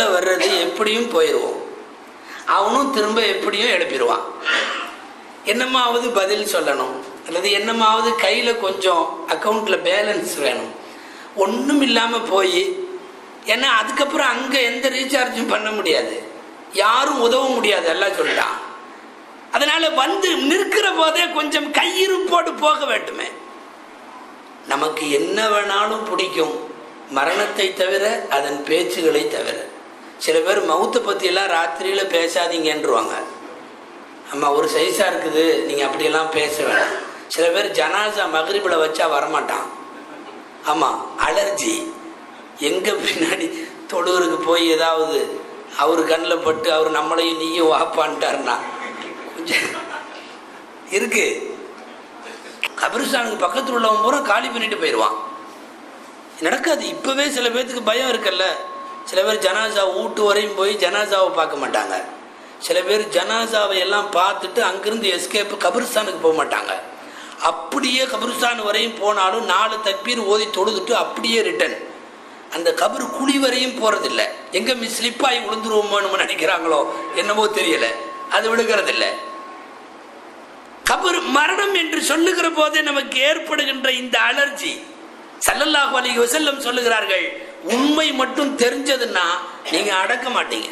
முதல்ல வர்றது எப்படியும் போயிடுவோம், அவனும் திரும்ப எப்படியும் எழுப்பிடுவான். என்னமாவது பதில் சொல்லணும், அல்லது என்னமாவது கையில் கொஞ்சம் அக்கௌண்ட்டில் பேலன்ஸ் வேணும். ஒன்றும் இல்லாமல் போய், ஏன்னா அதுக்கப்புறம் அங்கே எந்த ரீசார்ஜும் பண்ண முடியாது, யாரும் உதவ முடியாது, எல்லாம் சொல்லிட்டான். அதனால் வந்து நிற்கிற போதே கொஞ்சம் கையிருப்போடு போக வேண்டுமே. நமக்கு என்ன வேணாலும் பிடிக்கும், மரணத்தை தவிர அதன் பேச்சுகளை தவிர. சில பேர் மௌத்தை பற்றியெல்லாம் ராத்திரியில் பேசாதீங்கன்றுவாங்க. அம்மா ஒரு சைஸாக இருக்குது, நீங்கள் அப்படியெல்லாம் பேச வேணாம். சில பேர் ஜனாசா மகரிபில் வச்சா வரமாட்டான். ஆமாம், அலர்ஜி. எங்கே பின்னாடி தொழுவருக்கு போய் ஏதாவது அவர் கண்ணில் பட்டு அவர் நம்மளையும் நீயும் வாப்பான்ட்டாருன்னா கொஞ்சம் இருக்கு. கபிரிஸ்தானுக்கு பக்கத்தில் உள்ளவன் பூரா காலி பண்ணிட்டு போயிடுவான். நடக்காது. இப்போவே சில பேர்த்துக்கு பயம் இருக்குல்ல. சில பேர் ஜனாசா வீட்டு வரையும் போய் ஜனாசாவை பார்க்க மாட்டாங்க. சில பேர் ஜனாசாவை எல்லாம் பார்த்துட்டு அங்கிருந்து எஸ்கேப்பு கபிரிஸ்தானுக்கு போக மாட்டாங்க. அப்படியே கபிரிஸ்தான் வரையும் போனாலும் 4 தக்பீர் ஓதி தொழுதுட்டு அப்படியே ரிட்டன். அந்த கபரு குழி வரையும் போகிறதில்ல. எங்கே ஸ்லிப்பாகி விழுந்துருவோமோன்னு நினைக்கிறாங்களோ என்னமோ தெரியலை, அது விழுகிறதில்லை. கபர் மரணம் என்று சொல்லுகிற போதே நமக்கு ஏற்படுகின்ற இந்த அலர்ஜி, ஸல்லல்லாஹு அலைஹி வஸல்லம் சொல்லுகிறார்கள், உண்மை மட்டும் தெரிஞ்சதுன்னா நீங்க அடக்க மாட்டீங்க.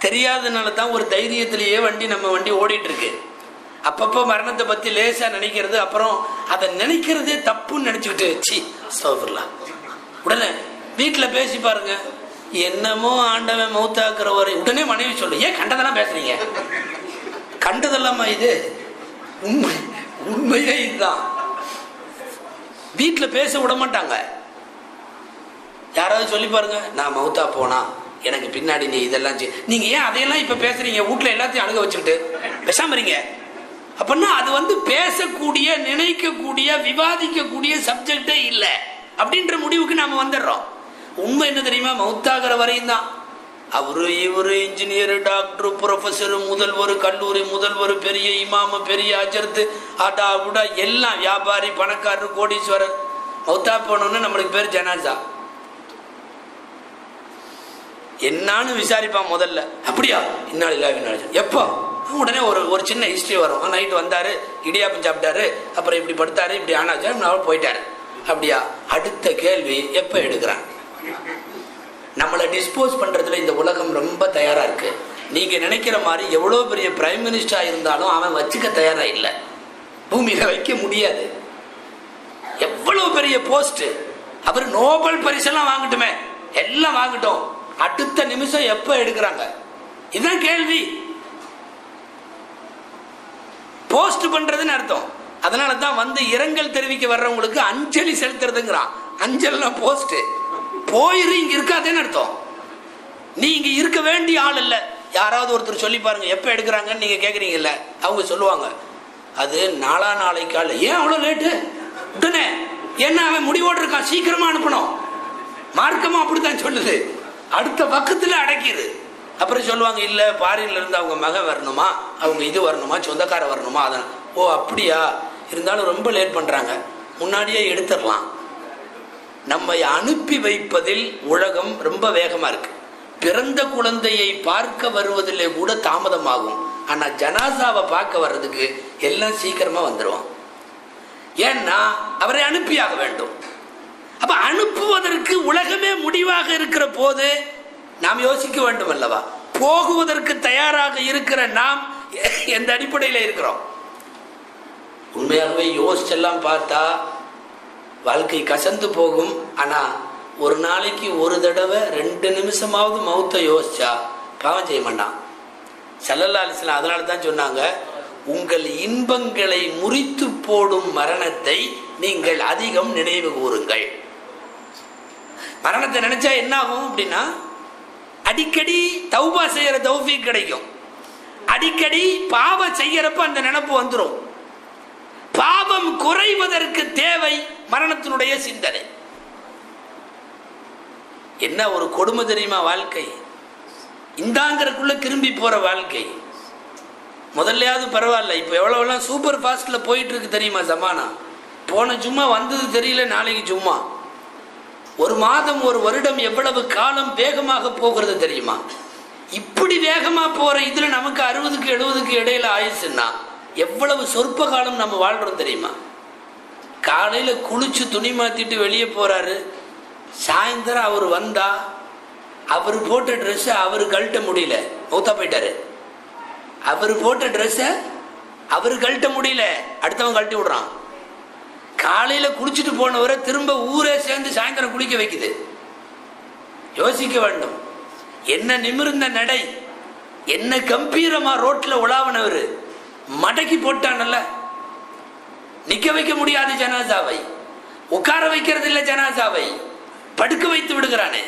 தெரியாதனால தான் ஒரு தைரியத்திலேயே நம்ம வண்டி ஓடிட்டு இருக்கு. அப்பப்போ மரணத்தை பற்றி லேசாக நினைக்கிறது, அப்புறம் அதை நினைக்கிறதே தப்புன்னு நினச்சிக்கிட்டு சி அஸ்தக்ஃபிருல்லாஹ். உடனே வீட்டில் பேசி பாருங்க, என்னமோ ஆண்டவன் மௌத்தாக்குற வரை உடனே மனைவி சொல்லு, ஏன் கண்டதெல்லாம் பேசுறீங்க? கண்டதெல்லாமா இது? உண்மையே இதுதான். வீட்டில் பேச விட மாட்டாங்க. யாராவது சொல்லி பாருங்க, நான் மௌத்தா போனா எனக்கு பின்னாடி நீ இதெல்லாம் நீங்க ஏன் அதையெல்லாம் இப்ப பேசுறீங்க? வீட்டுல எல்லாத்தையும் அழுக வச்சுக்கிட்டு பேசாம இருங்க. அப்படின்னா அது வந்து பேசக்கூடிய, நினைக்கக்கூடிய, விவாதிக்கக்கூடிய சப்ஜெக்டே இல்லை அப்படின்ற முடிவுக்கு நாம வந்துடுறோம். உண்மை என்ன தெரியுமா? மௌத்தாகிற வரையும் தான். அவரு இவரு இன்ஜினியர், டாக்டர், ப்ரொஃபஸர், முதல்வர், கல்லூரி முதல்வர், பெரிய இமாமு, பெரிய அஜர்த்து, ஆட்டா உடா எல்லாம் வியாபாரி, பணக்காரர், கோடீஸ்வரர். மௌத்தா போனோன்னு நம்மளுக்கு பேர் ஜனாசா. என்னான்னு விசாரிப்பான் முதல்ல. அப்படியா? இன்னால இல்ல எப்போ? உடனே ஒரு சின்ன ஹிஸ்டரி வரும். நைட்டு வந்தாரு, இடியாப்பம் சாப்பிட்டாரு, அப்புறம் இப்படி படுத்தாரு, இப்படி ஆனாச்சு, போயிட்டாரு. அப்படியா? அடுத்த கேள்வி, எப்போ எடுக்கிறான்? நம்மளை டிஸ்போஸ் பண்றதுல இந்த உலகம் ரொம்ப தயாரா இருக்கு. நீங்க நினைக்கிற மாதிரி எவ்வளவு பெரிய பிரைம் மினிஸ்டரா இருந்தாலும் அவன் வச்சுக்க தயாரா இல்லை. பூமியில வைக்க முடியாது. எவ்வளவு பெரிய போஸ்ட், அவர் நோபல் பரிசெல்லாம் வாங்கட்டுமே, எல்லாம் வாங்கட்டும், அடுத்த நிமிஷம் எப்ப எடுக்கிறாங்க? இதுதான் கேள்வி. போஸ்ட் பண்றதுன்னு அர்த்தம். அதனால தான் வந்து இரங்கல் தெரிவிக்க வர்றவங்களுக்கு அஞ்சலி செலுத்துறதுங்கிறான். அஞ்சல்னா போஸ்ட். போயிரு, இங்க இருக்காதேன்னு அர்த்தம். நீ இங்க இருக்க வேண்டிய ஆள் இல்ல. யாராவது ஒருத்தர் சொல்லி பாருங்க, எப்ப எடுக்கிறாங்கன்னு நீங்க கேக்குறீங்கல்ல, அவங்க சொல்லுவாங்க அது நாளைக்கால. ஏன் அவ்வளவு லேட்டு? உடனே என்ன அவன் முடிவோடு இருக்கான், சீக்கிரமா அனுப்பணும். மார்க்கமா அப்படித்தான் சொல்லுது. அடுத்த பக்கத்துல அடைக்கிது. அப்புறம் சொல்லுவாங்க, இல்ல பாரின்ல இருந்து அவங்க மகன் வரணுமா, அவங்க இது வரணுமா, சொந்தக்கார வரணுமா. அதான். ஓ அப்படியா? இருந்தாலும் ரொம்ப லேட் பண்றாங்க, முன்னாடியே எடுத்துடலாம். நம்மை அனுப்பி வைப்பதில் உலகம் ரொம்ப வேகமா இருக்கு. பிறந்த குழந்தையை பார்க்க வருவதிலே கூட தாமதமாகும். ஆனா ஜனாசாவை பார்க்க வர்றதுக்கு எல்லாம் சீக்கிரமா வந்துடுவோம். ஏன்னா அவரை அனுப்பியாக வேண்டும். அப்ப அனுப்புவதற்கு உலகமே முடிவாக இருக்கிற போது நாம் யோசிக்க வேண்டும் அல்லவா? போகுவதற்கு தயாராக இருக்கிற நாம் எந்த அடிப்படையில் இருக்கிறோம்? உண்மையாகவே யோசிச்செல்லாம் பார்த்தா வாழ்க்கை கசந்து போகும். ஆனா ஒரு நாளைக்கு ஒரு தடவை 2 நிமிஷமாவது மௌத்தை யோசிச்சா பாவம் செய்ய மாட்டான். ஸல்லல்லாஹு அலைஹி வஸல்லம் அதனால தான் சொன்னாங்க, உங்கள் இன்பங்களை முறித்து போடும் மரணத்தை நீங்கள் அதிகம் நினைவு கூறுங்கள். மரணத்தை நினைச்சா என்ன ஆகும் அப்படின்னா, அடிக்கடி தௌபா செய்யற தௌஃபீக் கிடைக்கும். அடிக்கடி பாவம் செய்யறப்ப அந்த நினைப்பு வந்துடும். பாவம் குறைவதற்கு தேவை மரணத்தினுடைய சிந்தனை. என்ன ஒரு கொடுமை தெரியுமா வாழ்க்கை? இந்தாங்கிறதுக்குள்ள திரும்பி போற வாழ்க்கை. முதல்லையாவது பரவாயில்ல, இப்போ எவ்வளவுலாம் சூப்பர் ஃபாஸ்ட்ல போயிட்டு இருக்கு தெரியுமா? ஜமானா போன சும்மா வந்தது தெரியல, நாளைக்கு சும்மா ஒரு மாதம் ஒரு வருடம் எவ்வளவு காலம் வேகமாக போகிறது தெரியுமா? இப்படி வேகமா போற இதுல நமக்கு 60க்கு 70க்கு இடையில ஆயுசுன்னா எவ்வளவு சொற்ப காலம் நம்ம வாழ்றோம் தெரியுமா? காலையில குளிச்சு துணி மாத்திட்டு வெளியே போறாரு, சாயந்தரம் அவர் வந்தா அவர் போட்ட ட்ரெஸ் அவரு கழட்ட முடியல, மௌத்தா போயிட்டாரு. அவர் போட்ட ட்ரெஸ் அவரு கழட்ட முடியல, அடுத்தவன் கழட்டி விடுறான். காலையில குளிச்சுட்டு போனவரை திரும்ப ஊரே சேர்ந்து சாயந்தரம் குளிக்க வைக்குது. யோசிக்க வேண்டும். என்ன நிமிர்ந்த நடை, என்ன கம்பீரமா ரோட்ல உலாவனவர் மடக்கி போட்டானல்ல. நிக்க வைக்க முடியாது ஜனாசாவை, உட்கார வைக்கிறது இல்ல ஜனாசாவை, படுக்க வைத்து விடுகிறானே.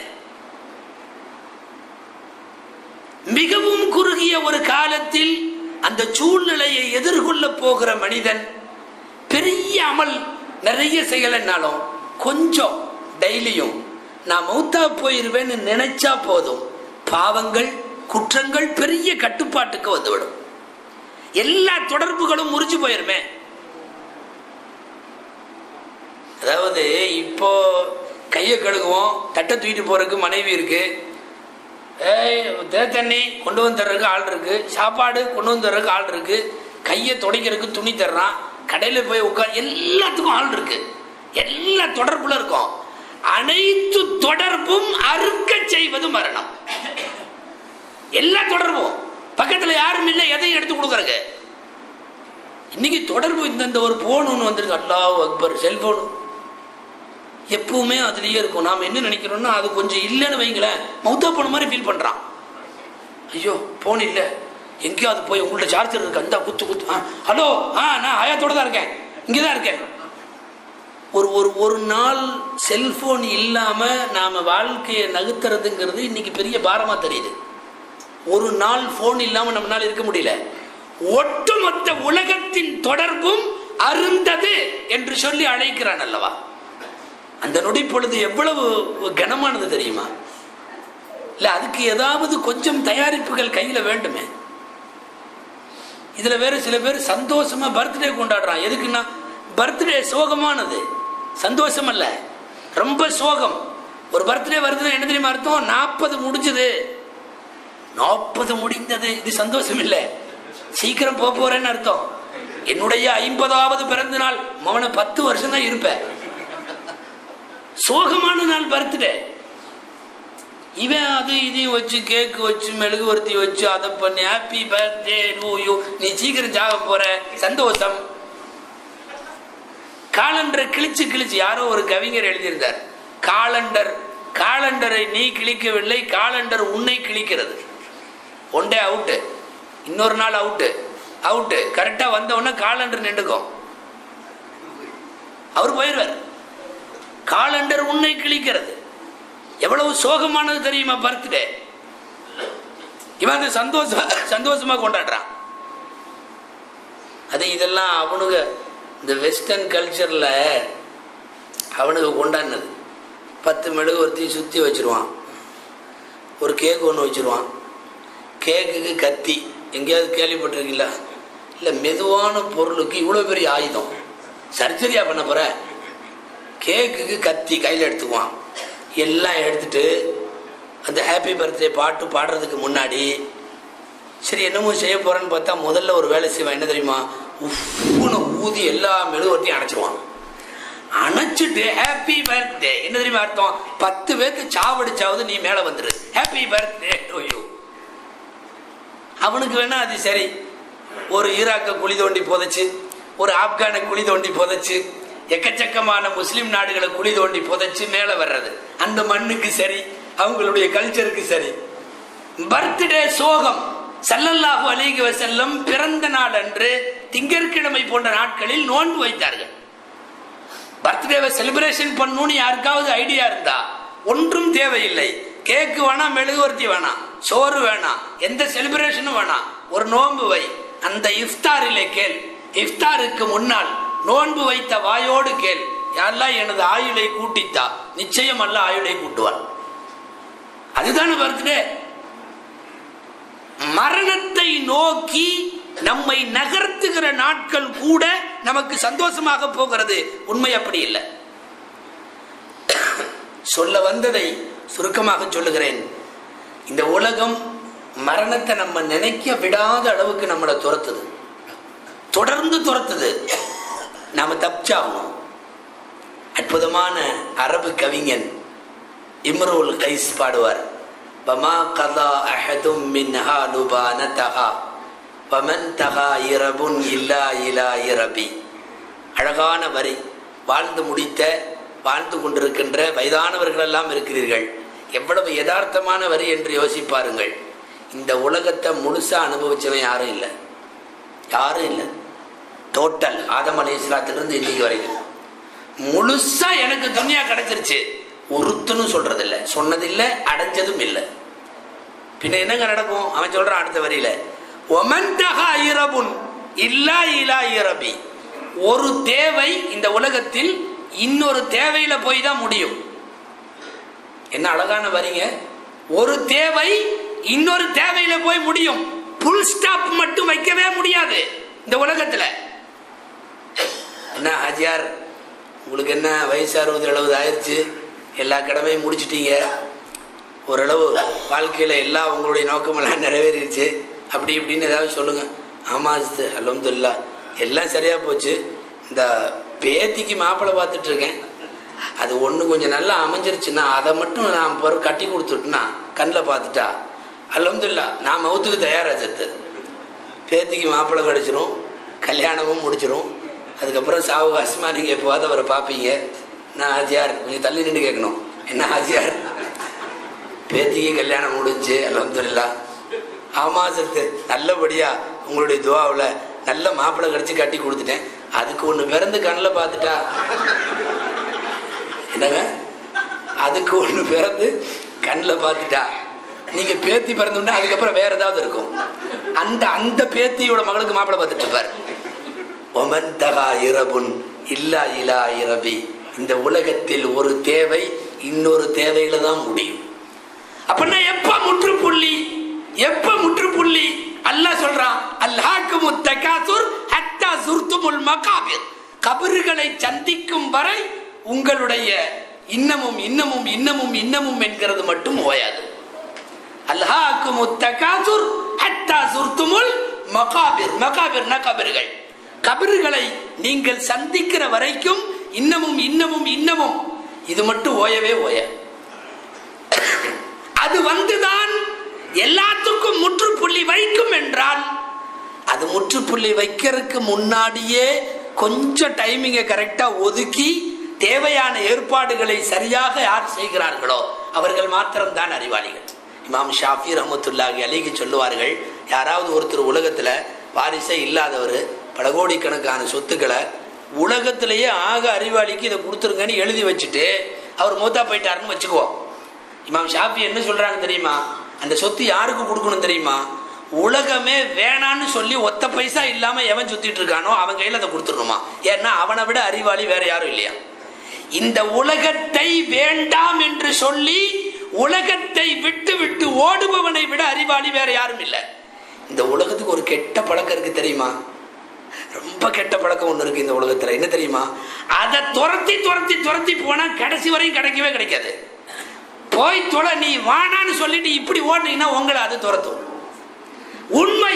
மிகவும் குறுகிய ஒரு காலத்தில் அந்த சூழ்நிலையை எதிர்கொள்ள போகிற மனிதன் பெரிய அமல் நிறைய செய்யலைன்னாலும் கொஞ்சம் டெய்லியும் நான் மௌத்தா போயிருவேன்னு நினைச்சா போதும், பாவங்கள் குற்றங்கள் பெரிய கட்டுப்பாட்டுக்கு வந்துவிடும். எல்லா தொடர்புகளும் முறிஞ்சு போயிருமே. அதாவது இப்போ கையை கழுகுவோம், தட்டை தூக்கிட்டு போறதுக்கு மனைவி இருக்கு, தண்ணி கொண்டு வந்து தர்றதுக்கு ஆள் இருக்கு, சாப்பாடு கொண்டு வந்து தர்றதுக்கு ஆள் இருக்கு, கையை துடைக்கிறதுக்கு துணி தர்றான், கடையில் போய் உட்கார், எல்லாத்துக்கும் ஆள் இருக்கு, எல்லா தொடர்புல இருக்கும். அனைத்து தொடர்பும் அறுக்க செய்வது மரணம். எல்லா தொடர்பும் பக்கத்தில் யாரும் இல்லை, எதையும் எடுத்து கொடுக்கறக்கு. இன்னைக்கு தொடர்பு இந்த ஒரு போன் ஒன்று வந்துருக்கு, அல்லாஹ் அக்பர், செல்போன் எப்பவுமே அதுலயே இருக்கும். நாம் என்ன நினைக்கிறோம்னா அது கொஞ்சம் இல்லைன்னு வைங்களேன், மௌத்தா போன மாதிரி ஃபீல் பண்றான். ஐயோ போன் இல்லை, எங்கேயோ அது போய் உங்கள்ட்ட சார்ஜர் இருக்கு, அந்த குத்து குத்து, ஹலோ நான் ஆயத்தோட தான் இருக்கேன், இங்கேதான் இருக்கேன். ஒரு நாள் செல்போன் இல்லாம நாம வாழ்க்கையை நகுத்துறதுங்கிறது இன்னைக்கு பெரிய பாரமா தெரியுது. ஒரு நாள் போன் இல்லாம நம்மளால இருக்க முடியல. ஒட்டுமொத்த உலகத்தின் தொடர்பும் அருந்தது என்று சொல்லி அழைக்கிறான் அல்லவா. அந்த நொடி பொழுது எவ்வளவு கனமானது தெரியுமா? இல்ல அதுக்கு ஏதாவது கொஞ்சம் தயாரிப்புகள் கையில வேண்டுமே. இதுல வேற சில பேர் சந்தோஷமா பர்த்டே கொண்டாடுறான். எதுக்குன்னா பர்த்டே சோகமானது, சந்தோஷம் அல்ல, ரொம்ப சோகம். ஒரு பர்த்டே வருதுன்னா என்ன தெரியுமா அர்த்தம்? 40 முடிஞ்சது, 40 முடிந்தது, இது சந்தோஷம் இல்லை, சீக்கிரம் போறேன்னு அர்த்தம். என்னுடைய 50வது பிறந்த நாள், மவனை 10 வருஷம் தான் இருப்பேன். சோகமான நாள் பர்த்டே. இவன் அது இதையும் வச்சு கேக்கு வச்சு மெழுகுவர்த்தி வச்சு அதை பண்ணி ஹாப்பி பர்த்டே டு யூ, நீ சீக்கிரம் சாக போற, சந்தோஷம். காலண்டரை கிழிச்சு கிழிச்சு யாரோ ஒரு கவிஞர் எழுதியிருந்தார், காலண்டரை நீ கிழிக்கவில்லை, காலண்டர் உன்னை கிழிக்கிறது. ஒன் டே அவுட்டு, இன்னொரு நாள் அவுட்டு, கரெக்டா வந்தவொடனே காலண்டர் நின்றுக்கும், அவர் போயிடுவார். காலண்டர் உன்னை கிழிக்கிறது. எவ்வளவு சோகமானது தெரியுமா பர்த்டே. இவன் சந்தோஷமா கொண்டாடுறான். அது இதெல்லாம் அவனுங்க இந்த வெஸ்டர்ன் கல்ச்சர்ல அவனுக்கு கொண்டாடினது. 10 மெழுகுவர்த்தி சுத்தி வச்சிருவான், ஒரு கேக் ஒன்று வச்சிருவான். கேக்குக்கு கத்தி, எங்கேயாவது கேள்விப்பட்டிருக்கீங்களா? இல்லை, மெதுவான பொருளுக்கு இவ்வளோ பெரிய ஆயுதம், சர்ஜரியா பண்ண போற, கேக்குக்கு கத்தி கையில் எடுத்துக்குவான். எல்லாம் எடுத்துட்டு அந்த ஹாப்பி பர்த்டே பாட்டு பாடுறதுக்கு முன்னாடி சரி என்னமோ செய்ய போறேன்னு பார்த்தா முதல்ல ஒரு வேலை செய்வான். என்ன தெரியுமா? உப்புன்னு ஊதி எல்லா மெழுகுவர்த்தியும் அணைச்சிருவான். அணைச்சிட்டு ஹாப்பி பர்த்டே, என்ன தெரியுமா அர்த்தம்? 10 பேருக்கு சாவடிச்சாவது நீ மேல வந்துரு, ஹாப்பி பர்த்டே டு யூ. அவனுக்கு வேணா அது சரி, ஒரு ஈராக்க குழி தோண்டி புதைச்சு, ஒரு ஆப்கானை குழி தோண்டி புதைச்சு, எக்கச்சக்கமான முஸ்லிம் நாடுகளை குழி தோண்டி புதைச்சு மேல வர்றது அந்த மண்ணுக்கு சரி, அவங்களுடைய கல்ச்சருக்கு சரி. பர்த்டே சோகம். ஸல்லல்லாஹு அலைஹி வஸல்லம் பிறந்த நாள் அன்று திங்கட்கிழமை போன்ற நாட்களில் நோன்பு வைத்தார்கள். பர்த்டேவை செலிப்ரேஷன் பண்ணணும்னு யாருக்காவது ஐடியா இருந்தா ஒன்றும் தேவையில்லை. கேக்கு வேணாம், மெழுகுவர்த்தி வேணாம், சோறு வேணாம், எந்த செலிப்ரேஷனும் வேணாம், ஒரு நோன்பு வை. அந்த இஃப்தாரிலே கேள், இஃப்தாருக்கு முன்னால் நோன்பு வைத்த வாயோடு கேள், யாரெல்லாம் எனது ஆயுளை கூட்டித்தா, நிச்சயம் அல்ல ஆயுளை கூட்டுவார். அதுதானே பர்த்டே. மரணத்தை நோக்கி நம்மை நகர்த்துகிற நாட்கள் கூட நமக்கு சந்தோஷமாக போகிறது. உண்மை அப்படி இல்லை. சொல்ல வந்ததை சுருக்கமாக சொல்லுகிறேன். இந்த உலகம் மரணத்தை நம்ம நினைக்க விடாத அளவுக்கு நம்மளை துரத்துது, தொடர்ந்து துரத்துது. நாம தப்பிச்சாகணும். அற்புதமான அரபு கவிஞன் இம்ருல் கைஸ் பாடுவார், பமா கதா அஹதும் மின்ஹா லுபானதஹா வமன் தஹா இரபுன் இல்லா இலா இரபி. அழகான வரி. வாழ்ந்து முடித்த, வாழ்ந்து கொண்டிருக்கின்ற வயதானவர்கள் எல்லாம் இருக்கிறீர்கள். எவ்வளவு யதார்த்தமான வரி என்று யோசிப்பாருங்கள். இந்த உலகத்தை முழுசா அனுபவிச்சவன் யாரும் இல்லை, யாரும் இல்லை. டோட்டல் ஆதம் அலைஹிஸ்ஸலாத்திலிருந்து இன்னைக்கு வரைக்கும் முழுசா எனக்கு துன்யா கிடைச்சிருச்சு ஒருத்தனும் சொல்றது இல்லை, சொன்னதில்லை, அடைஞ்சதும் இல்லை. பின்ன என்னங்க நடக்கும்? அவன் சொல்றான் அடுத்த வரியில, ஒமன் தஹா இரபுன் இல்லா இலா இரபி. ஒரு தேவை இந்த உலகத்தில் இன்னொரு தேவையில போய் தான் முடியும். என்ன அழகான வரிங்க. ஒரு தேவை இன்னொரு தேவையில போய் முடியும். புல் ஸ்டாப் மட்டும் வைக்கவே முடியாது இந்த உலகத்துல. என்ன ஹாஜியார், உங்களுக்கு என்ன வயசு 60-70 ஆயிடுச்சு, எல்லா கடமையும் முடிச்சிட்டீங்க, ஓரளவு வாழ்க்கையில எல்லா உங்களுடைய நோக்கமெல்லாம் நிறைவேறிடுச்சு, அப்படி இப்படின்னு ஏதாவது சொல்லுங்க. ஆமா அல்ஹம்துலில்லாஹ் எல்லாம் சரியா போச்சு. இந்த பேத்திக்கு மாப்பிள்ளை பார்த்துட்டு இருக்கேன், அது ஒன்று கொஞ்சம் நல்லா அமைஞ்சிருச்சுன்னா அதை மட்டும் நான் கட்டி கொடுத்துட்டுனா கண்ணில் பார்த்துட்டா அல்ஹம்துலில்லாஹ் நான் மவுத்துக்கு தயாராச்சு. பேத்திக்கு மாப்பிள்ளை கிடச்சிரும், கல்யாணமும் முடிச்சிடும். அதுக்கப்புறம் சாவகாசமா நீங்கள் எப்போவாது அவரை பார்ப்பீங்க. நான் ஹாஜியார் கொஞ்சம் தள்ளி நின்று கேட்கணும், என்ன ஹாஜியார் பேத்திக்கு கல்யாணம் முடிஞ்சு அல்ஹம்துலில்லாஹ். ஆமா சத்து, நல்லபடியா உங்களுடைய துவாவில் நல்ல மாப்பிள்ளை கடிச்சு கட்டி கொடுத்துட்டேன். அதுக்கு ஒன்று பிறந்து கண்ணில் பார்த்துட்டா என்னங்க, அதுக்கு ஒன்று பிறந்து கண்ணில் பார்த்துட்டா நீங்க பேத்தி பிறந்துட்டா அதுக்கப்புறம் வேற ஏதாவது இருக்கும். அந்த அந்த பேத்தியோட மகளுக்கு மாப்பிள்ளை பார்த்துட்டு இருப்பார். ஒமன் தகா இரபுன் இல்லா இலா இரபி. இந்த உலகத்தில் ஒரு தேவை இன்னொரு தேவையில தான் முடியும். அப்படின்னா எப்ப முற்றுப்புள்ளி, எப்ப முற்றுப்புள்ளி? அல்லாஹ் சொல்றான், அல்ஹாக்குமுத் தகாசுர் ஹத்தா சுர்துமுல் மகாபிர். கபறுகளை சந்திக்கும் வரை உங்களுடைய இன்னமும் இன்னமும் இன்னமும் இன்னமும் என்கிறது மட்டும் ஓயாது. அல்ஹாக்குமுத் தகாசுர் ஹத்தா சுர்துமுல் மகாபிர். மகாபிர்னா கபறுகள். கபறுகளை நீங்கள் சந்திக்கிற வரைக்கும் இன்னமும் இன்னமும் இன்னமும் இது மட்டும் ஓயவே ஓய. அது வந்துதான் எல்லாத்துக்கும் முற்றுப்புள்ளி வைக்கும் என்றால், அது முற்றுப்புள்ளி வைக்கிறதுக்கு முன்னாடியே கொஞ்சம் டைமிங்கை கரெக்டா ஒதுக்கி தேவையான ஏற்பாடுகளை சரியாக யார் செய்கிறார்களோ அவர்கள் மாத்திரம்தான் அறிவாளிகள். இமாம் ஷாஃபி ரஹ்மத்துல்லாஹி அலைஹி சொல்லுவார்கள், யாராவது ஒருத்தர் உலகத்துல வாரிசே இல்லாதவர் பல கோடிக்கணக்கான சொத்துக்களை உலகத்திலேயே ஆக அறிவாளிக்கு இதை கொடுத்துருங்கன்னு எழுதி வச்சுட்டு அவர் மூத்தா போயிட்டாருன்னு வச்சுக்குவோம். இமாம் ஷாஃபி என்ன சொல்றாங்க தெரியுமா? அந்த சொத்து யாருக்கு கொடுக்கணும் தெரியுமா? உலகமே வேணான்னு சொல்லி ஒத்த பைசா இல்லாம எவன் சுத்திட்டு இருக்கானோ அவன் கையில அதை கொடுத்துடணுமா. ஏன்னா அவனை விட அறிவாளி வேற யாரும் இல்லையா. இந்த உலகத்தை வேண்டாம் என்று சொல்லி உலகத்தை விட்டு விட்டு ஓடுபவனை விட அறிவாளி வேற யாரும் இல்லை. இந்த உலகத்துக்கு ஒரு கெட்ட பழக்கம் இருக்கு தெரியுமா? ரொம்ப கெட்ட பழக்கம் ஒண்ணு இருக்கு இந்த உலகத்துல. என்ன தெரியுமா? அதை துரத்தி துரத்தி துரத்தி போனா கடைசி வரையும் கிடைக்கவே கிடைக்காது. போய் தொலை, நீ வானான்னு சொல்லிட்டு இப்படி ஓடுனீங்கன்னா உங்களை அது துரத்தும். உண்மை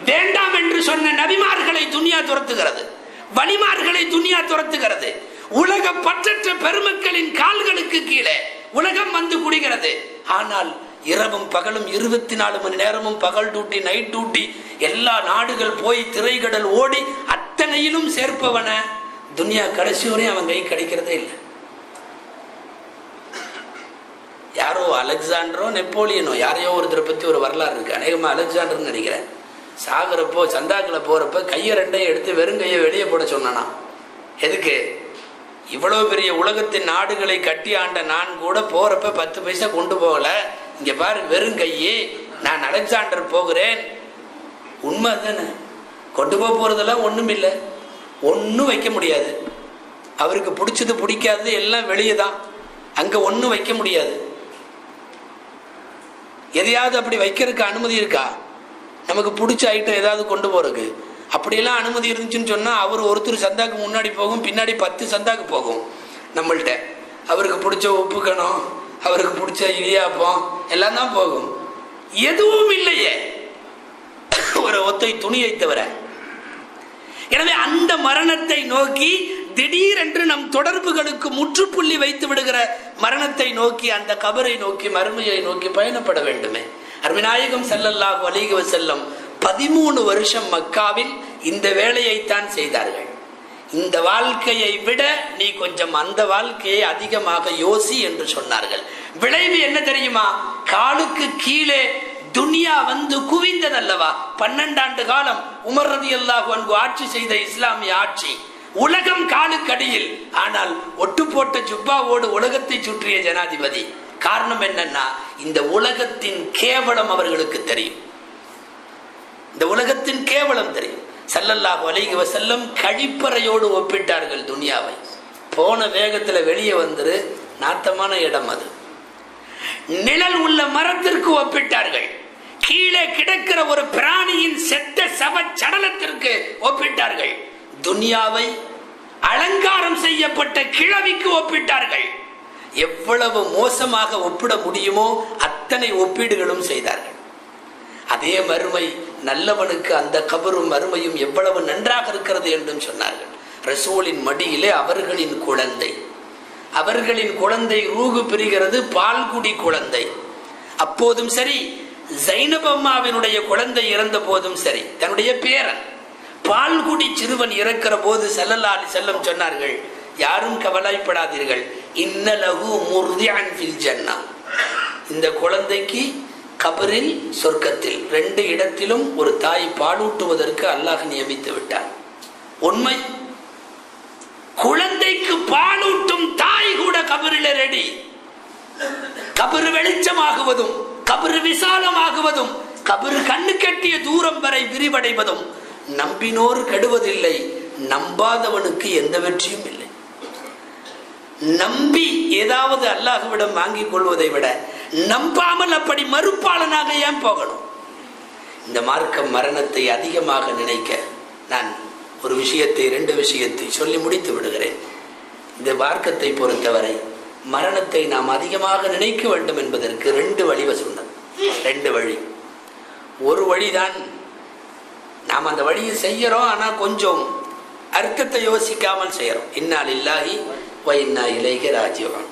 வேண்டாம் என்று சொன்ன நபிமார்களை துனியா துரத்துகிறது, வலிமார்களை துனியா துரத்துகிறது. உலக பற்றற்ற பெருமக்களின் கால்களுக்கு கீழே உலகம் வந்து குடிகிறது. ஆனால் இரவும் பகலும் 24 மணி நேரமும் பகல் டியூட்டி, நைட் டியூட்டி, எல்லா நாடுகள் போய் திரைகடல் ஓடி அத்தனையிலும் சேர்ப்பவன துனியா கடைசி வரையும் அவன் கை கிடைக்கிறதே இல்லை. யாரோ அலெக்சாண்டரோ நெப்போலியனோ யாரையோ ஒருத்தரை பத்தி ஒரு வரலாறு இருக்கு, அநேகமா அலெக்சாண்டர்னு நினைக்கிறேன். சாகுறப்போ சந்தாக்குல போறப்ப கையை ரெண்டையும் எடுத்து வெறும் கையை வெளியே போட சொன்னானா. எதுக்கு? இவ்வளவு பெரிய உலகத்தின் நாடுகளை கட்டி ஆண்ட நான் கூட போறப்ப 10 பைசா கொண்டு போகல, இங்க பாரு வெறும் கையே, நான் அலெக்சாண்டர் போகிறேன். உண்மை தானே? கொண்டு போறதெல்லாம் ஒண்ணும் இல்லை, ஒன்னும் வைக்க முடியாது. அவருக்கு பிடிச்சது பிடிக்காதது எல்லாம் வெளியே தான், அங்க ஒன்னும் வைக்க முடியாது. எதையாவது அப்படி வைக்கிறதுக்கு அனுமதி இருக்கா? நமக்கு பிடிச்ச ஐட்டம் ஏதாவது கொண்டு போறதுக்கு அப்படியெல்லாம் அனுமதி இருந்துச்சுன்னு சொன்னா அவர் ஒருத்தர் சந்தாக்கு முன்னாடி போகும், பின்னாடி 10 சந்தாக்கு போகும் நம்மள்கிட்ட. அவருக்கு பிடிச்ச உப்புக்கணும், அவருக்கு பிடிச்ச இடியாப்பம் எல்லாம் தான் போகும். எதுவும் இல்லையே, ஒரு ஒத்தை துணியை தவிர. எனவே அந்த மரணத்தை நோக்கி திடீரென்று நம் தொடர்புகளுக்கு முற்றுப்புள்ளி வைத்து விடுகிற மரணத்தை நோக்கி, அந்த கபரை நோக்கி, மறுமையை நோக்கி பயணப்பட வேண்டுமே. அருமைநாயகம் ஸல்லல்லாஹு அலைஹி வஸல்லம் 13 வருஷம் மக்காவில் இந்த வேலையைத்தான் செய்தார்கள். இந்த வாழ்க்கையை விட நீ கொஞ்சம் அந்த வாழ்க்கையை அதிகமாக யோசி என்று சொன்னார்கள். விளைவு என்ன தெரியுமா? காலுக்கு கீழே துனியா வந்து குவிந்ததல்லவா. 12 ஆண்டு காலம் உமர் ரலியல்லாஹு அன்ஹு ஆட்சி செய்த இஸ்லாமிய ஆட்சி, உலகம் காலுக்கடியில். ஆனால் ஒட்டு போட்ட ஜுப்பாவோடு உலகத்தை சுற்றிய ஜனாதிபதி. காரணம் என்னன்னா, இந்த உலகத்தின் கேவலம் அவர்களுக்கு தெரியும். இந்த உலகத்தின் கேவலம் தெரியும். ஸல்லல்லாஹு அலைஹி வஸல்லம் கழிப்பறையோடு ஒப்பிட்டார்கள் துனியாவை. போன வேகத்துல வெளியே வந்துரு, நாத்தமான இடம் அது. நிழல் உள்ள மரத்திற்கு ஒப்பிட்டார்கள். கீழே கிடக்கிற ஒரு பிராணியின் செத்த சவ சடலத்திற்கு ஒப்பிட்டார்கள். துனியாவை அலங்காரம் செய்யப்பட்ட கிழவிக்கு ஒப்பிட்டார்கள். எவ்வளவு மோசமாக ஒப்பிட முடியுமோ அத்தனை ஒப்பீடுகளும் செய்தார்கள். அதே மறுமை, நல்லவனுக்கு அந்த கபரும் மறுமையும் எவ்வளவு நன்றாக இருக்கிறது என்றும் சொன்னார்கள். ரசூலின் மடியிலே அவர்களின் குழந்தை ரூகு பிரிகிறது, பால்குடி குழந்தை. அப்போதும் சரி, ஜைனப் அம்மாவினுடைய குழந்தை இறந்த போதும் சரி, தன்னுடைய பேரன் பால்குடி சிறுவன் இறக்கிற போது ஸல்லல்லாஹு அலைஹி வஸல்லம் சொன்னார்கள், யாரும் கவலைப்படாதீர்கள், இன்னலஹு முர்திஅன் ஃபில் ஜன்னah, இந்த குழந்தைக்கு கபரில், சொர்க்கத்தில் 2 இடத்திலும் ஒரு தாய் பாலூட்டுவதற்கு அல்லாஹ் நியமித்து விட்டார். உண்மை, குழந்தைக்கு பாலூட்டும் தாய் கூட கபரில் ரெடி. கபரு வெளிச்சமாகுவதும், கபரு விசாலமாகுவதும், கபரு கண்ணு கட்டிய தூரம் வரை விரிவடைவதும் நம்பினோர் கெடுவதில்லை, நம்பாதவனுக்கு எந்த வெற்றியும் இல்லை. நம்பி ஏதாவது அல்லாஹ்விடம் வாங்கிக் கொள்வதை விட நம்பாமல் அப்படி மறுப்பாளனாக ஏன் போகணும்? இந்த மார்க்கம் மரணத்தை அதிகமாக நினைக்க, நான் ஒரு விஷயத்தை 2 விஷயத்தை சொல்லி முடித்து விடுகிறேன். இந்த மார்க்கத்தை பொறுத்தவரை மரணத்தை நாம் அதிகமாக நினைக்க வேண்டும் என்பதற்கு 2 வழி சொன்னது. 2 வழி. ஒரு வழிதான், நாம் அந்த வழியை செய்யறோம், ஆனா கொஞ்சம் அர்த்தத்தை யோசிக்காமல் செய்யறோம். இன்னா லில்லாஹி வ இன்னா இலைஹி ராஜிஊன்.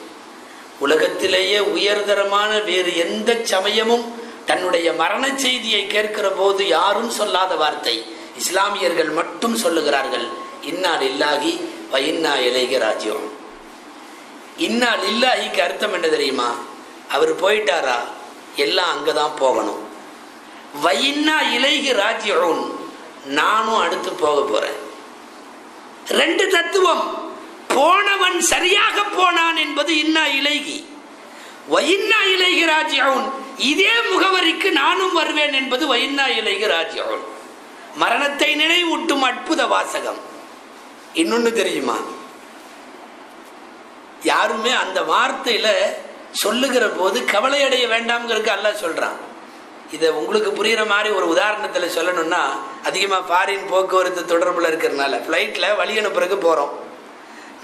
உலகத்திலேயே உயர்தரமான வேறு எந்த சமயமும் தன்னுடைய மரண செய்தியை கேட்கிற போது யாரும் சொல்லாத வார்த்தை இஸ்லாமியர்கள் மட்டும் சொல்லுகிறார்கள், இன்னா லில்லாஹி வ இன்னா இலைஹி ராஜிஊன். இன்னா லில்லாஹிக்கு அர்த்தம் என்ன தெரியுமா? அவர் போயிட்டாரா, எல்லாம் அங்கதான் போகணும். வ இன்னா இலைஹி ராஜிஊன், நானும் அடுத்து போக போறேன். 2 தத்துவம். போனவன் சரியாக போனான் என்பது இன்னா இலைஹி, வ இன்னா இலைஹி ராஜிஊன், இதே முகவரிக்கு நானும் வருவேன் என்பது வ இன்னா இலைஹி ராஜிஊன். மரணத்தை நினைவூட்டும் அற்புத வாசகம். இன்னொன்னு தெரியுமா? யாருமே அந்த வார்த்தையில சொல்லுகிற போது கவலை அடைய வேண்டாம்ங்கிறதுக்கு அல்லாஹ் சொல்றான். இதை உங்களுக்கு புரியுற மாதிரி ஒரு உதாரணத்தில் சொல்லணும்னா, அதிகமாக ஃபாரின் போக்குவரத்து தொடர்பில் இருக்கிறதுனால ஃப்ளைட்டில் வழி அனுப்புறதுக்கு போகிறோம்.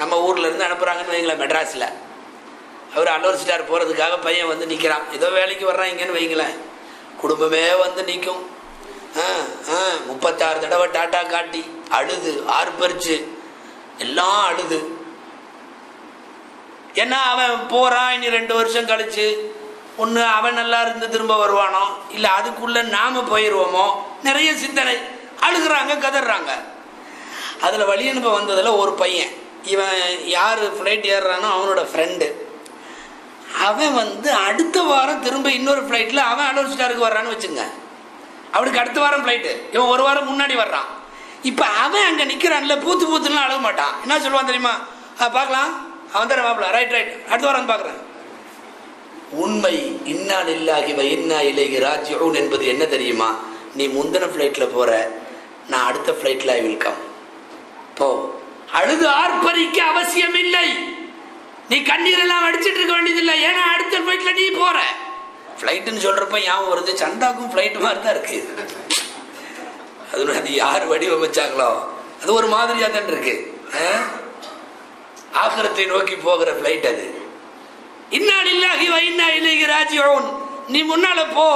நம்ம ஊரில் இருந்து அனுப்புகிறாங்கன்னு வைங்களேன், மெட்ராஸில். அவர் அலோர் ஸ்டார் போகிறதுக்காக பையன் வந்து நிற்கிறான், ஏதோ வேலைக்கு வர்றான் இங்கேன்னு வைங்களேன். குடும்பமே வந்து நிற்கும். 36 தடவை டாட்டா காட்டி அழுது ஆர்ப்பரிச்சு எல்லாம் அழுது. ஏன்னா அவன் போகிறான், இனி 2 வருஷம் கழிச்சு ஒன்று அவன் நல்லா இருந்து திரும்ப வருவானோ, இல்லை அதுக்குள்ளே நாம் போயிடுவோமோ, நிறைய சிந்தனை. அழுகிறாங்க, கதறாங்க. அதில் வழி அனுப்ப வந்ததில் ஒரு பையன், இவன் யார் ஃப்ளைட் ஏறுறானோ அவனோட ஃப்ரெண்டு, அவன் வந்து அடுத்த வாரம் திரும்ப இன்னொரு ஃப்ளைட்டில் அவன் அலோர் ஸ்டாருக்கு வர்றான்னு வச்சுங்க. அவனுக்கு அடுத்த வாரம் ஃப்ளைட்டு, இவன் 1 வாரம் முன்னாடி வர்றான். இப்போ அவன் அங்கே நிற்கிறான்ல, பூத்துலாம் அழக மாட்டான். என்ன சொல்லுவான் தெரியுமா? பார்க்கலாம், அவன் தர மாப்பிள, ரைட் அடுத்த வாரம் பார்க்குறேன். உண்மை இன்னா லில்லாஹி வ இன்னா இலைஹி ராஜிஊன் என்பது என்ன தெரியுமா? நீ முந்தின ஃப்ளைட்டில் போகிற, நான் அடுத்த ஃப்ளைட்டில் ஐ வில் கம். போ. அழுது ஆர்ப்பரிக்க அவசியம் இல்லை. நீ கண்ணீரெல்லாம் அடிச்சுட்டு இருக்க வேண்டியதில்லை. ஏன்னா அடுத்த ஃப்ளைட்டில் நீ போகிற. ஃப்ளைட்டுன்னு சொல்கிறப்ப ஞாபகம் வருது, சந்தாக்கும் ஃப்ளைட்டு மாதிரி தான் இருக்கு. அது யார் வடிவமைச்சாங்களோ அது ஒரு மாதிரியாக தான் இருக்கு. ஆகிரத்தை நோக்கி போகிற பிளைட் அது. இன்னா லில்லாஹி வ இன்னா இலைஹி ராஜிஊன். நீ முன்னால போ,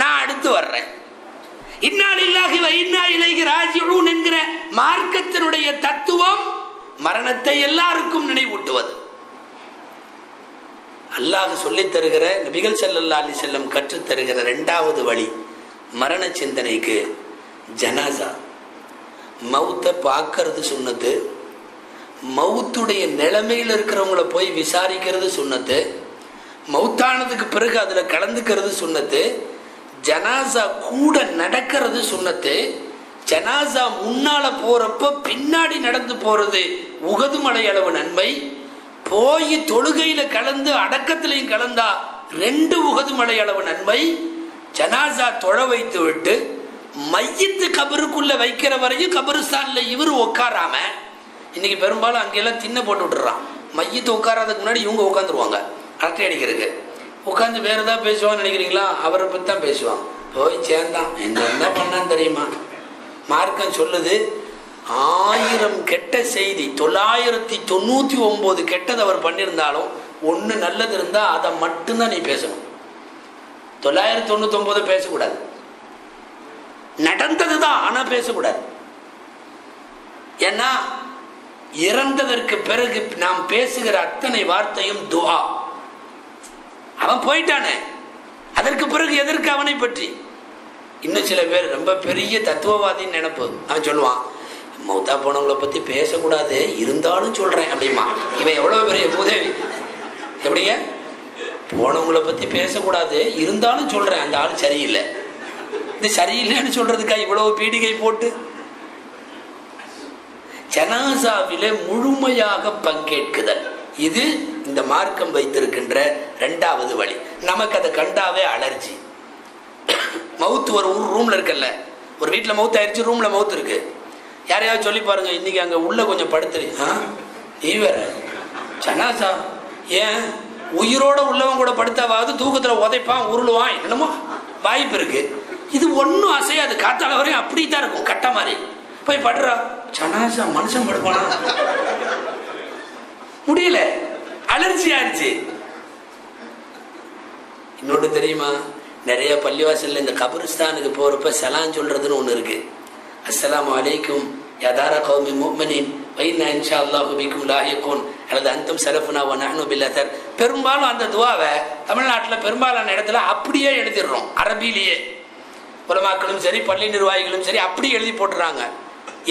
நான் அடுத்து வர்றேன். இன்னா லில்லாஹி வ இன்னா இலைஹி ராஜிஊன் என்கிற மார்க்கத்தினுடைய தத்துவம் மரணத்தை எல்லாருக்கும் நினைவூட்டுவது. அல்லாஹ் சொல்லித் தருகிற, நபிகள் ஸல்லல்லாஹு அலைஹி வஸல்லம் கற்றுத் தருகிற இரண்டாவது வழி மரண சிந்தனைக்கு ஜனாசா. மௌத்தை பார்க்கறது சுன்னத்து, மௌத்துடைய நிலைமையில் இருக்கிறவங்கள போய் விசாரிக்கிறது சுன்னத்து, மௌத்தானதுக்கு பிறகு அதில் கலந்துக்கிறது சுன்னத்து, ஜனாசா கூட நடக்கிறது சுன்னத்து, ஜனாசா முன்னால போறப்ப பின்னாடி நடந்து போறது உகது மலை அளவு நன்மை, போய் தொழுகையில கலந்து அடக்கத்திலையும் கலந்தா 2 உகது மலை அளவு நன்மை. ஜனாசா தொழ வைத்து விட்டு மையத்து கபருக்குள்ள வைக்கிற வரையும் கபருஸ்தான்ல இவரு உட்காராம, இன்னைக்கு பெரும்பாலும் அங்கெல்லாம் தின்ன போட்டு விட்டுறான். மையத்து உட்காராதுக்கு முன்னாடி இவங்க உட்காந்துருவாங்க அரட்டை அடிக்கிறதுக்கு. உட்காந்து வேற ஏதாவது பேசுவான்னு நினைக்கிறீங்களா? அவரை பற்றி தான் பேசுவான். போய் சேர்ந்தான், என்ன பண்ணான்னு தெரியுமா? மார்க்கம் சொல்லுது, 1000 கெட்ட செய்தி 999 கெட்டது அவர் பண்ணியிருந்தாலும் ஒன்று நல்லது இருந்தால் அதை மட்டும்தான் நீ பேசணும். 999 பேசக்கூடாது. நடந்தது தான், ஆனால் பேசக்கூடாது. ஏன்னா இறந்ததற்கு பிறகு நாம் பேசுகிற அத்தனை வார்த்தையும் துஆ. அவன் போயிட்டானே, அதற்கு பிறகு எதற்கு அவனை பற்றி? இன்னும் சில பேர் ரொம்ப பெரிய தத்துவவாதின்னு நினைப்பு. அவன் சொல்லுவான், மௌத்தா போனவங்களை பற்றி பேசக்கூடாது, இருந்தாலும் சொல்கிறேன் அப்படிமா. இவன் எவ்வளோ பெரிய உதவி! எப்படிங்க? போனவங்களை பற்றி பேசக்கூடாது, இருந்தாலும் சொல்கிறேன், அந்த ஆள் சரியில்லை. இது சரியில்லைன்னு சொல்கிறதுக்கா இவ்வளவு பீடிகை போட்டு? ஜனாசாவிலே முழுமையாக பங்கேற்குதல், இது இந்த மார்க்கம் வைத்திருக்கின்ற 2வது வழி. நமக்கு அதை கண்டாவே அலர்ஜி. மவுத்து ஒரு ரூம்ல இருக்குல்ல, ஒரு வீட்டில் மவுத்து ஆயிடுச்சு, ரூம்ல மவுத்து இருக்கு. யாரையாவது சொல்லி பாருங்க, இன்னைக்கு அங்கே உள்ள கொஞ்சம் படுத்துரு. நீ வேற ஜனாசா, ஏன் உயிரோட உள்ளவன் கூட படுத்தாவது தூக்கத்தில் உதைப்பான், உருளுவான், என்னமோ வாய்ப்பு இருக்கு. இது ஒன்றும் அசையாது, காத்தால வரையும் அப்படி தான் இருக்கும், கட்ட மாதிரி. போய் படுறா, ஜனாசா மனுஷன் படுப்பானா? முடியல, அலர்ஜி ஆயிடுச்சு. இன்னொன்று தெரியுமா? நிறைய பள்ளிவாசல்ல இந்த கபரிஸ்தானுக்கு போறப்ப சலாம் சொல்றதுன்னு ஒன்று இருக்கு. அஸ்ஸலாமு அலைக்கும் யதார கௌமி முஃமினீன் வைனா இன்ஷா அல்லாஹு பிக்கும் லாஹிகூன் அல்லது அன்தும் ஸலஃபுனா வ நஹ்னு பில் அஸர். பெரும்பாலும் அந்த துஆவை தமிழ்நாட்டில் பெரும்பாலான இடத்துல அப்படியே எழுதிடுறோம், அரபிலேயே. உலமாக்களும் சரி, பள்ளி நிர்வாகிகளும் சரி, அப்படியே எழுதி போட்டுறாங்க.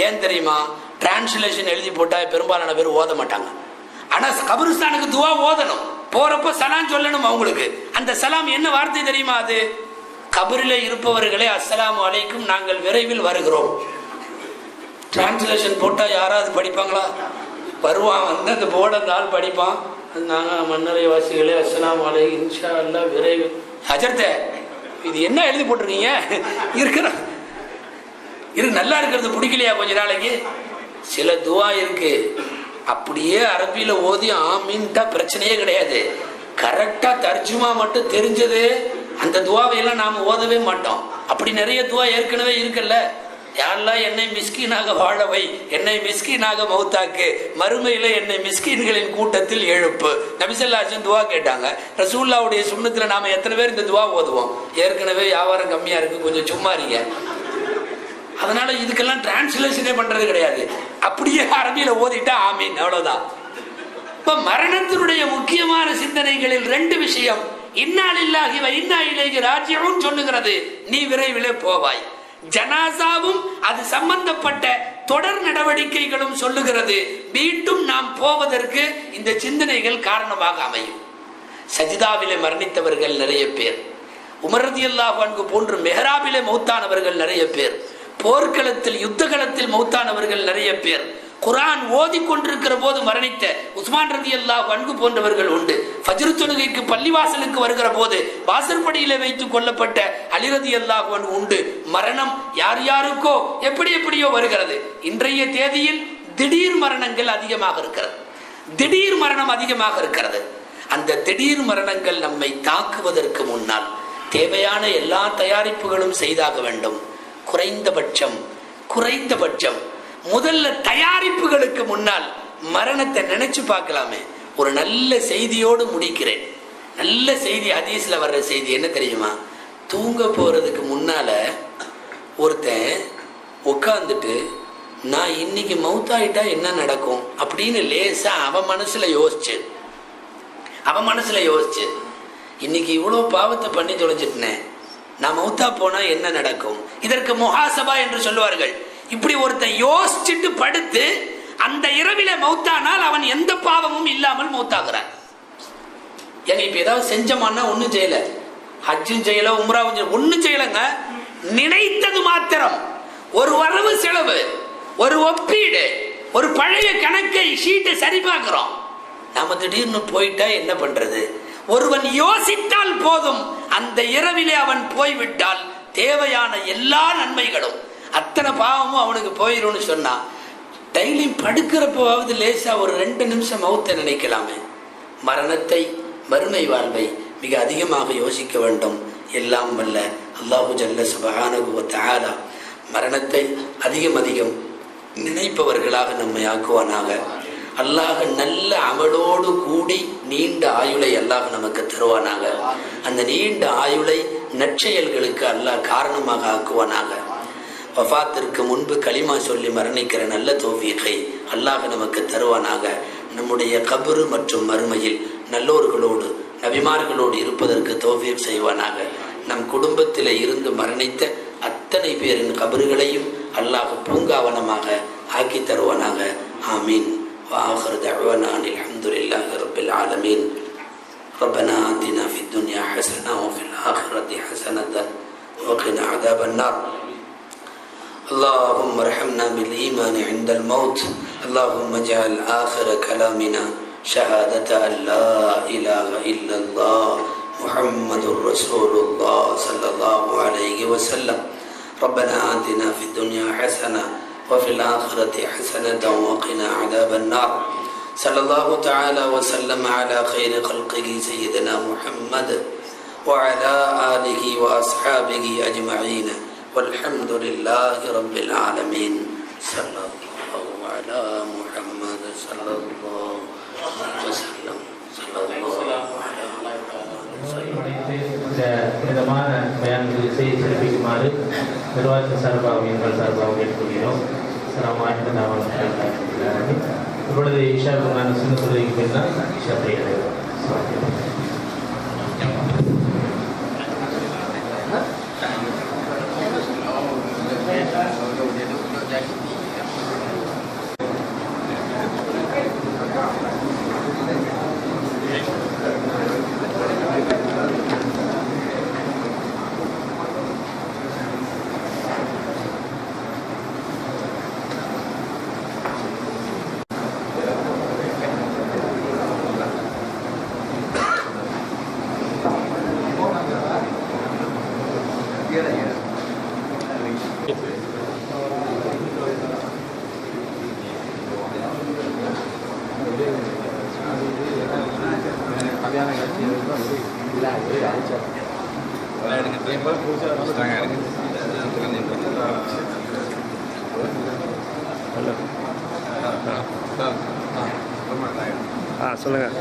ஏன் தெரியுமா? டிரான்ஸ்லேஷன் எழுதி போட்டா பெரும்பாலான பேர் ஓத மாட்டாங்க. ஆனா கபரிஸ்தானுக்கு துஆ ஓதணும், போறப்ப சலாம் சொல்லணும். அவங்களுக்கு அந்த சலாம் என்ன வார்த்தை தெரியுமா? அது கபரிலே இருப்பவர்களே அஸ்ஸலாமு அலைக்கும், நாங்கள் விரைவில் வருகிறோம். டிரான்ஸ்லேஷன் போட்டா யாராவது படிப்பாங்களா? வருவான், வந்து அந்த போர்டு அந்த ஆள் படிப்பான், நாங்கள் மன்னரை வாசிகளே அஸ்ஸலாமு அலைக்கும் இன்ஷா அல்லாஹ் விரைவில். அஜர்த்தே, இது என்ன எழுதி போட்டிருக்கீங்க? நல்லா இருக்கிறது பிடிக்கலையா கொஞ்ச நாளைக்கு? சில துஆ இருக்கு அப்படியே அரபியில ஓதி ஆமீன்ட்டா பிரச்சனையே கிடையாது. கரெக்டா தர்ஜுமா மட்டும் தெரிஞ்சது, அந்த துவாவையெல்லாம் நாம ஓதவே மாட்டோம். அப்படி நிறைய துவா ஏற்கனவே இருக்குல்ல. யாரெல்லாம் என்னை மிஸ்கீனாக வாழவை, என்னை மிஸ்கீனாக மௌத்தாக்கு, மறுமையில என்னை மிஸ்கீன்களின் கூட்டத்தில் எழுப்பு. நபி ஸல்லல்லாஹு அலைஹி வஸல்லம் துவா கேட்டாங்க. ரசூலுல்லாஹ்வுடைய சுன்னத்துல நாம எத்தனை பேர் இந்த துவா ஓதுவோம்? ஏற்கனவே வியாபாரம் கம்மியா இருக்கு, கொஞ்சம் சும்மா இருங்க. அதனால இதுக்கெல்லாம் டிரான்ஸ்லேஷனே பண்றது கிடையாது, அப்படியே அரபியில ஓதிட்டா ஆமீன், அவ்வளவுதான். இப்ப மரணத்தினுடைய முக்கியமான சிந்தனைகளில் 2 விஷயம். இன்னா லில்லாஹி வ இன்னா இலைஹி ராஜிஊன் சொல்லுகிறது, நீ விரைவிலே போவாய். ஜனாசாவும் அது சம்பந்தப்பட்ட தொடர் நடவடிக்கைகளும் சொல்லுகிறது, மீண்டும் நாம் போவதற்கு இந்த சிந்தனைகள் காரணமாக அமையும். சஜிதாவிலே மரணித்தவர்கள் நிறைய பேர், உமர் ரலியல்லாஹு அன்ஹு போன்று மெஹராபிலே மௌத்தானவர்கள் நிறைய பேர், போர்க்களத்தில் யுத்த களத்தில் மௌத்தானவர்கள் நிறைய பேர், குர்ஆன் ஓதி கொண்டிருக்கிற போது மரணித்த உஸ்மான் ரலியல்லாஹு அன்ஹு போன்றவர்கள் உண்டு. ஃபஜ்ர் தொழுகைக்கு பள்ளிவாசலுக்கு வருகிற போது வாசற்படியிலே வைத்து கொல்லப்பட்ட அலி ரலியல்லாஹு அன்ஹு உண்டு. மரணம் யார் யாருக்கோ எப்படி எப்படியோ வருகிறது. இன்றைய தேதியில் திடீர் மரணங்கள் அதிகமாக இருக்கிறது, திடீர் மரணம் அதிகமாக இருக்கிறது. அந்த திடீர் மரணங்கள் நம்மை தாக்குவதற்கு முன்னால் தேவையான எல்லா தயாரிப்புகளும் செய்தாக வேண்டும். குறைந்தபட்சம் முதல்ல தயாரிப்புகளுக்கு முன்னால் மரணத்தை நினைச்சு பார்க்கலாமே. ஒரு நல்ல செய்தியோடு முடிக்கிறேன். நல்ல செய்தி, ஹதீஸ்ல வர்ற செய்தி என்ன தெரியுமா? தூங்க போறதுக்கு முன்னால ஒருத்தன் உட்காந்துட்டு நான் இன்னைக்கு மௌத்தாயிட்டா என்ன நடக்கும் அப்படின்னு லேசா அவன் மனசுல யோசிச்சு இன்னைக்கு இவ்வளோ பாவத்தை பண்ணி தொலைஞ்சிட்டேன், நான் மௌத்தா போனா என்ன நடக்கும், இதற்கு முஹாசபா என்று சொல்லுவார்கள். இப்படி ஒருத்தன் யோசிச்சுட்டு படுத்து அந்த இரவில மௌத்தானால் அவன் எந்த பாவமும் இல்லாமல் மௌத்தாகிறான். ஏங்க இப்ப ஏதாவது செஞ்சமானா ஒன்னும் செய்யல, ஹஜ்ஜும் செய்யல, உம்ராவும் செய்யல, ஒன்னும் செய்யலங்க. நினைத்தது மாத்திரம், ஒரு வரவு செலவு, ஒரு ஒப்பீடு, ஒரு பழைய கணக்கை ஷீட்டை சரி பார்க்கிறோம். நாம திடீர்னு போயிட்டா என்ன பண்றது? ஒருவன் யோசித்தால் போதும், அந்த இரவிலே அவன் போய்விட்டால் தேவையான எல்லா நன்மைகளும் அத்தனை பாவமும் அவனுக்கு போயிடும்னு சொன்னா, டெய்லி படுக்கிறப்பவாவது லேசா ஒரு 2 நிமிஷம் மௌத்தை நினைக்கலாமே. மரணத்தை, மறுமை வாழ்வை மிக அதிகமாக யோசிக்க வேண்டும். எல்லாம் வல்ல அல்லாஹு ஜல்ல சுப்ஹானஹு வ தஆலா மரணத்தை அதிகம் நினைப்பவர்களாக நம்மை ஆக்குவானாக. அல்லாஹ் நல்ல அமலோடு கூடி நீண்ட ஆயுளை அல்லாஹ் நமக்கு தருவானாக. அந்த நீண்ட ஆயுளை நற்செயல்களுக்கு அல்லாஹ் காரணமாக ஆக்குவானாக. வஃபாத்திற்கு முன்பு கலிமா சொல்லி மரணிக்கிற நல்ல தௌஃபீகை அல்லாஹ் நமக்கு தருவானாக. நம்முடைய கபரு மற்றும் மறுமையில் நல்லோர்களோடு நபிமார்களோடு இருப்பதற்கு தௌஃபீக் செய்வானாக. நம் குடும்பத்தில் இருந்து மரணித்த அத்தனை பேரின் கபறுகளையும் அல்லாஹ் பூங்காவனமாக ஆக்கி தருவானாக. ஆமீன். وآخر دعوانا أن الحمد لله رب العالمين. ربنا آتنا في الدنيا حسنة وفي الآخرة حسنة وقنا عذاب النار. اللهم ارحمنا بالإيمان عند الموت. اللهم اجعل آخر كلامنا شهادة أن لا إله إلا الله محمد رسول الله صلى الله عليه وسلم. ربنا آتنا في الدنيا حسنة وفي الآخرة حسنة وقنا عذاب النار. صلى الله تعالى وسلم على خير خلقه سيدنا محمد وعلى آله وأصحابه أجمعين والحمد لله رب العالمين. صلى الله على محمد صلى الله عليه وسلم. صلى الله على விதமான பயான்கள் செய்தி சிறப்பிக்குமாறு நிர்வாகத்தின் சார்பாக எங்கள் சார்பாக கேட்டுக்கொள்கிறோம். இப்பொழுது இஷாவுக்கான சின்ன தொழுகைக்கு பின்னால் இஷா செய்கிறது. சொல்லுங்கள்.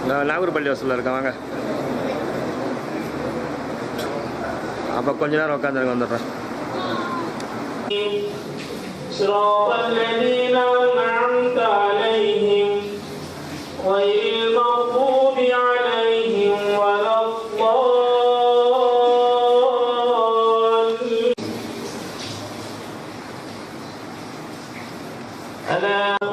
நான் நாகூர் பள்ளிவாசலில் இருக்கேன், வாங்க. அப்போ கொஞ்ச நேரம் உட்காந்துருங்க, வந்துடுறேன். ألا